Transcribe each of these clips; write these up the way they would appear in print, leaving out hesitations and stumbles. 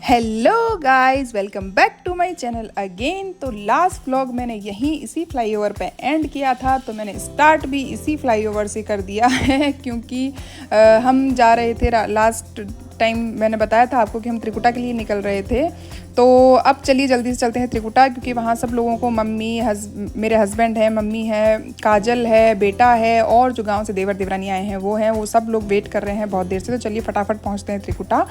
Hello guys, welcome back to my channel again. तो last vlog मैंने यहीं इसी फ्लाईओवर पे एंड किया था, तो मैंने स्टार्ट भी इसी फ्लाईओवर से कर दिया है क्योंकि हम जा रहे थे लास्ट टाइम मैंने बताया था आपको कि हम त्रिकुटा के लिए निकल रहे थे। तो अब चलिए जल्दी से चलते हैं त्रिकुटा, क्योंकि वहाँ सब लोगों को मेरे हस्बैंड है, मम्मी है, काजल है, बेटा है और जो गांव से देवर देवरानी आए हैं वो सब लोग वेट कर रहे हैं बहुत देर से। तो चलिए फटाफट पहुँचते हैं त्रिकुटा।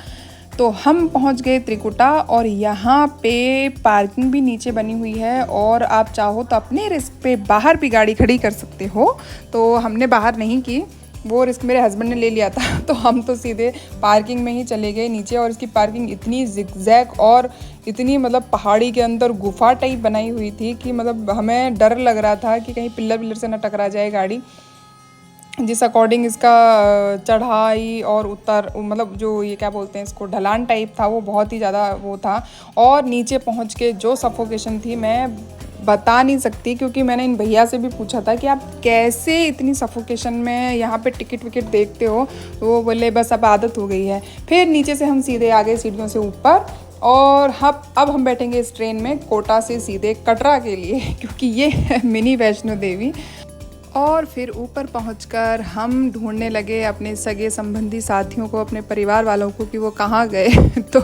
तो हम पहुंच गए त्रिकुटा और यहाँ पे पार्किंग भी नीचे बनी हुई है और आप चाहो तो अपने रिस्क पे बाहर भी गाड़ी खड़ी कर सकते हो। तो हमने बाहर नहीं की, वो रिस्क मेरे हस्बैंड ने ले लिया था। तो हम तो सीधे पार्किंग में ही चले गए नीचे। और इसकी पार्किंग इतनी जिगजैग और इतनी मतलब पहाड़ी के अंदर गुफा टाइप बनाई हुई थी कि मतलब हमें डर लग रहा था कि कहीं पिल्लर से ना टकरा जाए गाड़ी। जिस अकॉर्डिंग इसका चढ़ाई और उतर मतलब जो ये क्या बोलते हैं इसको ढलान टाइप था, वो बहुत ही ज़्यादा वो था। और नीचे पहुंच के जो सफोकेशन थी मैं बता नहीं सकती, क्योंकि मैंने इन भैया से भी पूछा था कि आप कैसे इतनी सफोकेशन में यहाँ पे टिकट विकेट देखते हो। तो वो बोले बस अब आदत हो गई है। फिर नीचे से हम सीधे आ गए सीढ़ियों से ऊपर और अब हम बैठेंगे इस ट्रेन में कोटा से सीधे कटरा के लिए, क्योंकि ये है मिनी वैष्णो देवी। और फिर ऊपर पहुंचकर हम ढूंढने लगे अपने सगे संबंधी साथियों को, अपने परिवार वालों को कि वो कहाँ गए। तो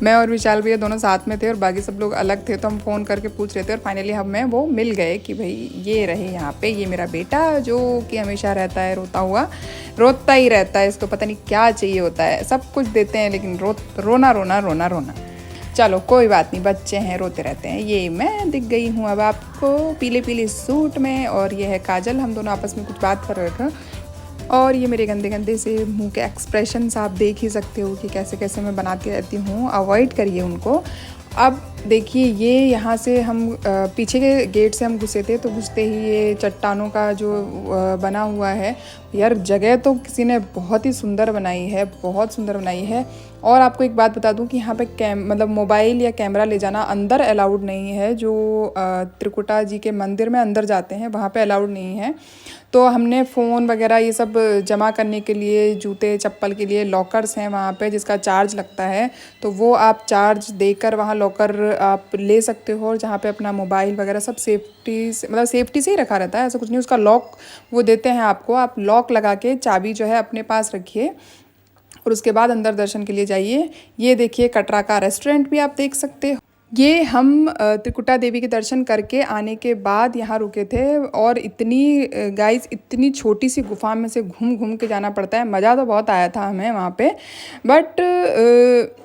मैं और विशाल भैया दोनों साथ में थे और बाकी सब लोग अलग थे। तो हम फ़ोन करके पूछ रहे थे और फाइनली हमें वो मिल गए कि भाई ये रहे यहाँ पे, ये मेरा बेटा जो कि हमेशा रहता है रोता ही रहता है। इसको पता नहीं क्या चाहिए होता है, सब कुछ देते हैं लेकिन रोना रोना रोना रोना। चलो कोई बात नहीं, बच्चे हैं रोते रहते हैं। ये मैं दिख गई हूँ अब आपको पीले पीले सूट में, और ये है काजल। हम दोनों आपस में कुछ बात कर रहे थे और ये मेरे गंदे गंदे से मुंह के एक्सप्रेशंस आप देख ही सकते हो कि कैसे कैसे मैं बनाती रहती हूँ, अवॉइड करिए उनको। अब देखिए ये यहाँ से हम पीछे के गेट से हम घुसे थे, तो घुसते ही ये चट्टानों का जो बना हुआ है, यार जगह तो किसी ने बहुत ही सुंदर बनाई है, बहुत सुंदर बनाई है। और आपको एक बात बता दूं कि यहाँ पे मतलब मोबाइल या कैमरा ले जाना अंदर अलाउड नहीं है। जो त्रिकुटा जी के मंदिर में अंदर जाते हैं वहाँ पे अलाउड नहीं है। तो हमने फ़ोन वगैरह ये सब जमा करने के लिए, जूते चप्पल के लिए लॉकर्स हैं वहाँ पे जिसका चार्ज लगता है, तो वो आप चार्ज देकर वहाँ लॉकर आप ले सकते हो। और जहाँ पे अपना मोबाइल वगैरह सब सेफ्टी से ही रखा रहता है, ऐसा कुछ नहीं। उसका लॉक वो देते हैं आपको, आप लॉक लगा के चाबी जो है अपने पास रखिए और उसके बाद अंदर दर्शन के लिए जाइए। ये देखिए कटरा का रेस्टोरेंट भी आप देख सकते हो। ये हम त्रिकुटा देवी के दर्शन करके आने के बाद यहाँ रुके थे। और इतनी छोटी सी गुफा में से घूम घूम के जाना पड़ता है। मज़ा तो बहुत आया था हमें वहाँ पे, बट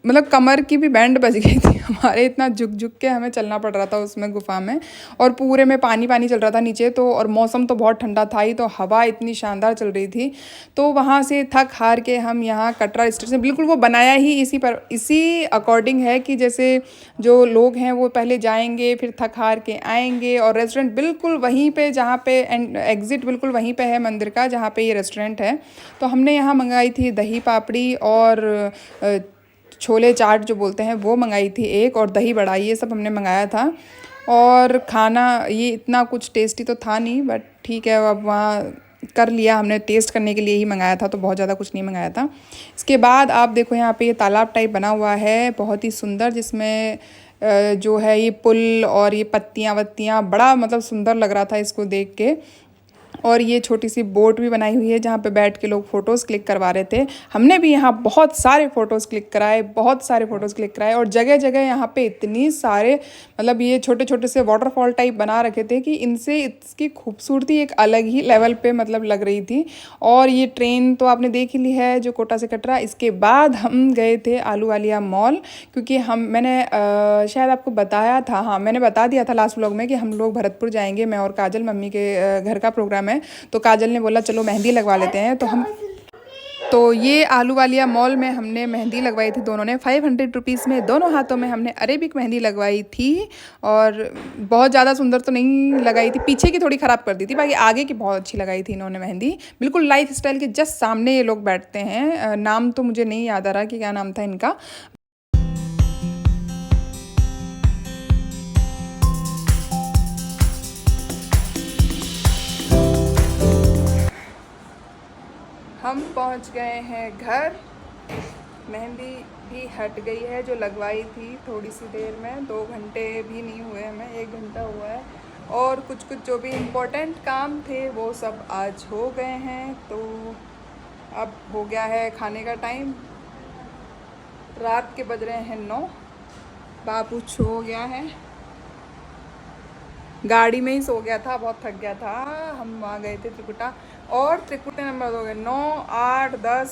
मतलब कमर की भी बैंड बज गई थी हमारे, इतना झुक झुक के हमें चलना पड़ रहा था उसमें गुफा में। और पूरे में पानी पानी चल रहा था नीचे तो, और मौसम तो बहुत ठंडा था ही, तो हवा इतनी शानदार चल रही थी। तो वहाँ से थक हार के हम यहाँ कटरा स्टेशन, बिल्कुल वो बनाया ही इसी अकॉर्डिंग है कि जैसे जो लोग हैं वो पहले जाएंगे फिर थक हार के आएंगे, और रेस्टोरेंट बिल्कुल वहीं पे जहाँ पे एग्ज़िट बिल्कुल वहीं पे है मंदिर का, जहाँ पे ये रेस्टोरेंट है। तो हमने यहाँ मंगाई थी दही पापड़ी और छोले चाट जो बोलते हैं वो मंगाई थी एक, और दही बड़ा, ये सब हमने मंगाया था। और खाना ये इतना कुछ टेस्टी तो था नहीं, बट ठीक है अब वहाँ कर लिया हमने, टेस्ट करने के लिए ही मंगाया था, तो बहुत ज़्यादा कुछ नहीं मंगाया था। इसके बाद आप देखो यहाँ पे ये तालाब टाइप बना हुआ है बहुत ही सुंदर, जिसमें जो है ये पुल और ये पत्तियाँ वत्तियाँ, बड़ा मतलब सुंदर लग रहा था इसको देख के। और ये छोटी सी बोट भी बनाई हुई है जहाँ पे बैठ के लोग फ़ोटोज़ क्लिक करवा रहे थे। हमने भी यहाँ बहुत सारे फ़ोटोज़ क्लिक कराए और जगह जगह यहाँ पे इतनी सारे मतलब ये छोटे छोटे से वाटरफॉल टाइप बना रखे थे कि इनसे इसकी खूबसूरती एक अलग ही लेवल पे मतलब लग रही थी। और ये ट्रेन तो आपने देख ही ली है जो कोटा से कटरा। इसके बाद हम गए थे आलूवालिया मॉल, क्योंकि मैंने शायद आपको बताया था, हाँ मैंने बता दिया था लास्ट व्लॉग में कि हम लोग भरतपुर जाएंगे, मैं और काजल, मम्मी के घर का प्रोग्राम है। तो काजल ने बोला चलो मेहंदी लगवा लेते हैं। तो ये आलूवालिया मॉल में हमने मेहंदी लगवाई थी दोनों ने, 500 रुपीज़ में दोनों हाथों में हमने अरेबिक मेहंदी लगवाई थी। और बहुत ज़्यादा सुंदर तो नहीं लगाई थी, पीछे की थोड़ी ख़राब कर दी थी, बाकी आगे की बहुत अच्छी लगाई थी इन्होंने मेहंदी। बिल्कुल लाइफ स्टाइल के जस्ट सामने ये लोग बैठते हैं, नाम तो मुझे नहीं याद आ रहा कि क्या नाम था इनका। हम पहुंच गए हैं घर, मेहंदी भी हट गई है जो लगवाई थी थोड़ी सी देर में, 2 घंटे भी नहीं हुए हमें, 1 घंटा हुआ है। और कुछ कुछ जो भी इम्पोर्टेंट काम थे वो सब आज हो गए हैं। तो अब हो गया है खाने का टाइम, रात के बज रहे हैं 9। बाबू सो गया है, गाड़ी में ही सो गया था, बहुत थक गया था। हम वहाँ गए थे त्रिकुटा, और त्रिकुटा नंबर हो गए 9, 8, 10।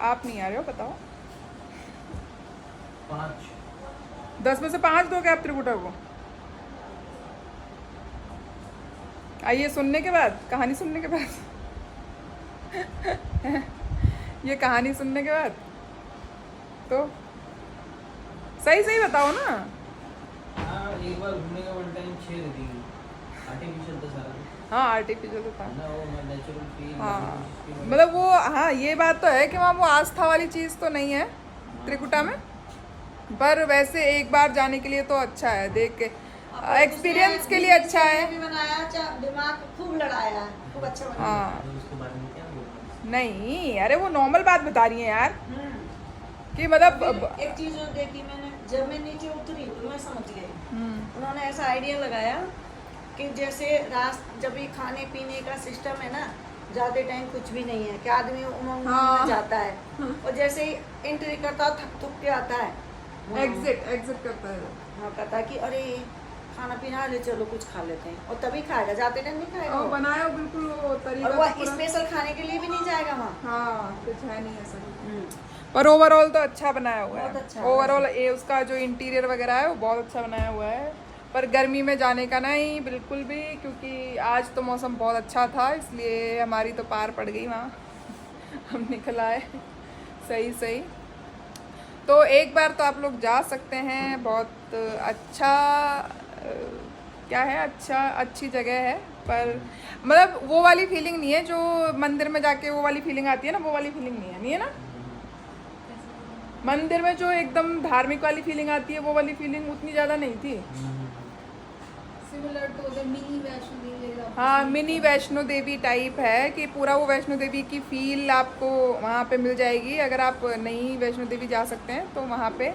आप नहीं आ रहे हो, बताओ। 5 10 में से 5 दोगे आप त्रिकुटा को? आइए सुनने के बाद, कहानी सुनने के बाद ये कहानी सुनने के बाद तो सही सही बताओ ना। हाँ, एक बार घूमने का वन टाइम 6 दे देंगे। आर्टिफिशियल था सारा। हाँ आर्टिफिशियल तो था ना, वो नेचुरल फील। हाँ, मतलब वो, हाँ ये बात तो है कि वहाँ वो आस्था वाली चीज़ तो नहीं है त्रिकुटा में, पर वैसे एक बार जाने के लिए तो अच्छा है, देख के एक्सपीरियंस के लिए अच्छा है। भी बनाया, दिमाग खूब लड़ाया है, खूब अच्छा बनाया। हाँ उसके बारे में क्या बोलना? नहीं, अरे वो नॉर्मल बात बता रही है यार, कि मतलब फिर एक चीज जो देखी मैंने, जब मैं नीचे उतरी तो मैं समझ गई। उन्होंने ऐसा आइडिया लगाया कि जैसे जब भी खाने पीने का सिस्टम है ना, ज्यादा टाइम कुछ भी नहीं है कि आदमी उमंग में जाता है, और जैसे ही एंट्री करता है थक थक के आता है, एग्जिट करता है। हाँ कहता है कि अरे खाना पीना ले चलो कुछ खा लेते हैं, और तभी खाएगा, जाते टाइम नहीं खाएगा और वो। बनाया बिल्कुल वो तरीका और वो पूरा। स्पेशल खाने के लिए भी नहीं जाएगा वहाँ। हाँ कुछ है नहीं ऐसा, पर ओवरऑल तो अच्छा बनाया हुआ बहुत है। अच्छा ओवरऑल ये उसका जो इंटीरियर वगैरह है वो बहुत अच्छा बनाया हुआ है, पर गर्मी में जाने का नहीं बिल्कुल भी, क्योंकि आज तो मौसम बहुत अच्छा था, इसलिए हमारी तो पार पड़ गई वहाँ हम निकल आए सही सही। तो एक बार तो आप लोग जा सकते हैं, बहुत अच्छा क्या है, अच्छी जगह है, पर मतलब वो वाली फीलिंग नहीं है जो मंदिर में जाके वो वाली फीलिंग आती है ना, वो वाली फीलिंग नहीं है ना। मंदिर में जो एकदम धार्मिक वाली फीलिंग आती है वो वाली फीलिंग उतनी ज़्यादा नहीं थी। Similar to the mini Vaishno Devi. हाँ मिनी वैष्णो देवी टाइप है, कि पूरा वो वैष्णो देवी की फील आपको वहाँ पे मिल जाएगी। अगर आप नहीं वैष्णो देवी जा सकते हैं तो वहाँ पे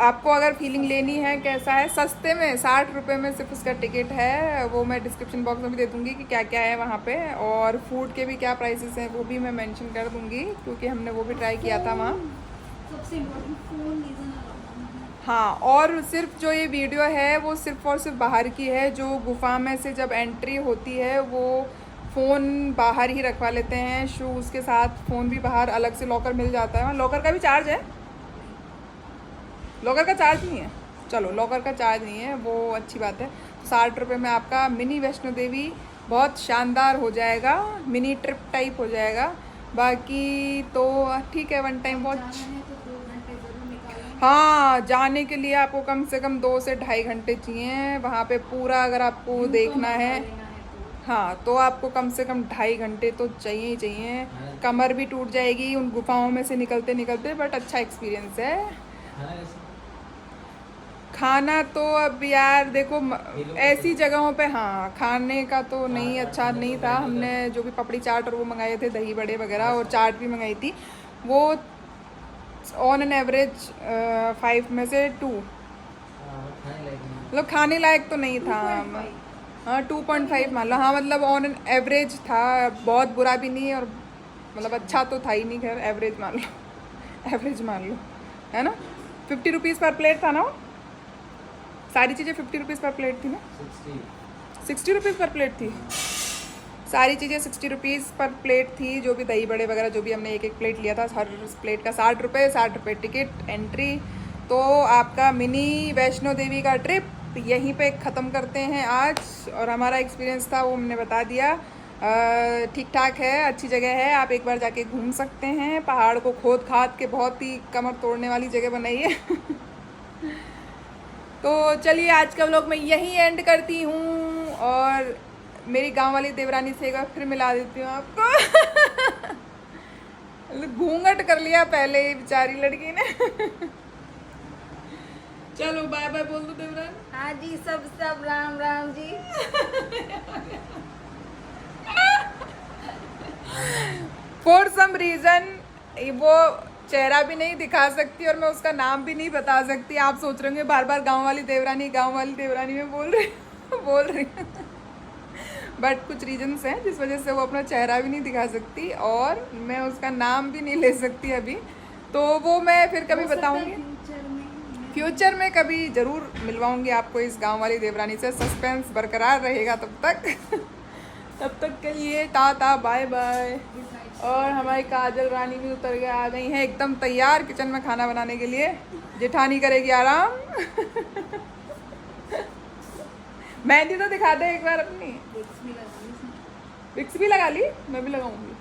आपको अगर फीलिंग लेनी है, कैसा है, सस्ते में 60 रुपये में सिर्फ उसका टिकट है। वो मैं डिस्क्रिप्शन बॉक्स में भी दे दूँगी कि क्या क्या है वहाँ पे, और फूड के भी क्या प्राइसेस हैं वो भी मैं मेंशन कर दूँगी, क्योंकि हमने वो भी ट्राई किया था वहाँ। सबसे इम्पोर्टेंट फोन रीजन अलाउड। हाँ, और सिर्फ जो ये वीडियो है वो सिर्फ और सिर्फ बाहर की है। जो गुफा में से जब एंट्री होती है वो फ़ोन बाहर ही रखवा लेते हैं, शूज़ के साथ फ़ोन भी बाहर अलग से लॉकर मिल जाता है। वहाँ लॉकर का भी चार्ज है? लॉकर का चार्ज नहीं है, चलो लॉकर का चार्ज नहीं है, वो अच्छी बात है। 60 रुपये में आपका मिनी वैष्णो देवी बहुत शानदार हो जाएगा, मिनी ट्रिप टाइप हो जाएगा। बाकी तो ठीक है, वन टाइम वॉच। तो 2 घंटे जरूर निकालेंगे। हाँ, जाने के लिए आपको कम से कम 2 से ढाई घंटे चाहिए वहाँ पे पूरा, अगर आपको देखना है। हाँ, तो आपको कम से कम 2.5 घंटे तो चाहिए ही चाहिए। कमर भी टूट जाएगी उन गुफाओं में से निकलते निकलते, बट अच्छा एक्सपीरियंस है। खाना तो अब यार देखो ऐसी जगहों पे, हाँ खाने का तो नहीं अच्छा नहीं था। हमने जो भी पपड़ी चाट और वो मंगाए थे, दही बड़े वगैरह और चाट भी मंगाई थी, वो ऑन एन एवरेज 5 में से 2, मतलब खाने लायक तो नहीं था। हाँ 2.5 मान लो, हाँ मतलब ऑन एन एवरेज था, बहुत बुरा भी नहीं और मतलब अच्छा तो था ही नहीं, खैर एवरेज मान लो एवरेज मान लो, है ना। 50 रुपीज़ पर प्लेट था ना, सारी चीज़ें 50 रुपीज़ पर प्लेट थी ना, 60 रुपीज़ पर प्लेट थी, सारी चीज़ें 60 रुपीज़ पर प्लेट थी। जो भी दही बड़े वगैरह जो भी हमने एक एक प्लेट लिया था, हर प्लेट का 60 रुपये, 60 रुपये टिकट एंट्री। तो आपका मिनी वैष्णो देवी का ट्रिप यहीं पे ख़त्म करते हैं आज, और हमारा एक्सपीरियंस था वो हमने बता दिया। ठीक ठाक है, अच्छी जगह है, आप एक बार जाके घूम सकते हैं। पहाड़ को खोद खाद के बहुत ही कमर तोड़ने वाली जगह बनाई है तो चलिए आज का व्लॉग मैं यहीं एंड करती हूँ, और मेरी गांव वाली देवरानी से एक बार फिर मिला देती हूँ आपको घूंघट कर लिया पहले ही बेचारी लड़की ने चलो बाय बाय बोल दो देवरानी। हाँ जी, सब Ram Ram ji. For some reason वो चेहरा भी नहीं दिखा सकती और मैं उसका नाम भी नहीं बता सकती। आप सोच रहे होंगे बार बार गाँव वाली देवरानी में बोल रही बट कुछ रीजंस हैं जिस वजह से वो अपना चेहरा भी नहीं दिखा सकती और मैं उसका नाम भी नहीं ले सकती अभी, तो वो मैं फिर कभी बताऊंगी। फ्यूचर में कभी ज़रूर मिलवाऊंगी आपको इस गांव वाली देवरानी से। सस्पेंस बरकरार रहेगा तब तक के लिए टाटा बाय बाय। और हमारी काजल रानी भी उतर के आ गई हैं एकदम तैयार किचन में खाना बनाने के लिए। जेठानी करेगी आराम। मेहंदी तो दिखा दे एक बार अपनी। विक्स भी लगा ली, मैं भी लगाऊंगी।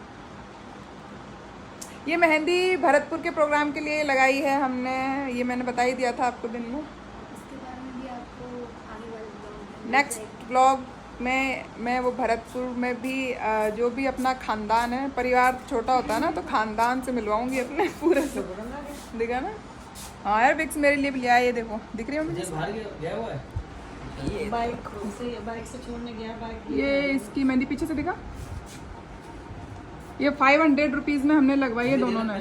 ये मेहंदी भरतपुर के प्रोग्राम के लिए लगाई है हमने, ये मैंने बता ही दिया था आपको दिन में। इसके बारे में भी आपको आने वाले ब्लॉग में नेक्स्ट ब्लॉग में मैं वो भरतपुर में भी जो भी अपना खानदान है, परिवार छोटा होता है ना, तो खानदान से मिलवाऊंगी अपने पूरे से। दिखा ना? हाँ यार विक्स मेरे लिए भी लिया है, ये देखो दिख रही हो मुझे? बाहर गया हुआ है बाइक से छोड़ने गया, बाइक ये इसकी मेहंदी पीछे से दिखा। ये 500 रुपीज़ में हमने लगवाई है दोनों ने।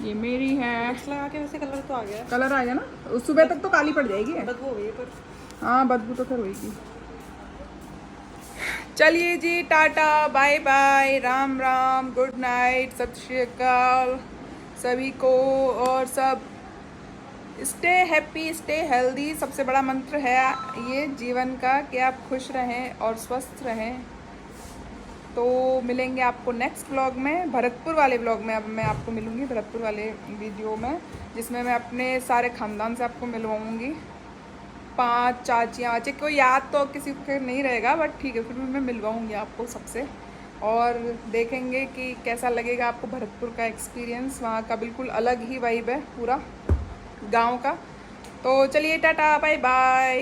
ये मेरी है। लगा के वैसे कलर तो आ गया, कलर आ गया ना, सुबह तक तो काली पड़ जाएगी। बदबू हो गई पर हाँ बदबू तो फिर होगी। चलिए जी tata bye bye, Ram Ram, good night, Sat Shri अकाल सभी को। और सब स्टे हैप्पी, स्टे हेल्दी। सबसे बड़ा मंत्र है ये जीवन का कि आप खुश रहें और स्वस्थ रहें। तो मिलेंगे आपको नेक्स्ट व्लॉग में, भरतपुर वाले व्लॉग में। अब मैं आपको मिलूँगी भरतपुर वाले वीडियो में, जिसमें मैं अपने सारे ख़ानदान से आपको मिलवाऊँगी। 5 चाचियाँ वाची, कोई याद तो किसी को नहीं रहेगा बट ठीक है, फिर भी मैं मिलवाऊँगी आपको सबसे। और देखेंगे कि कैसा लगेगा आपको भरतपुर का एक्सपीरियंस। वहाँ का बिल्कुल अलग ही वाइब है पूरा गांव का। तो चलिए टाटा बाय बाय।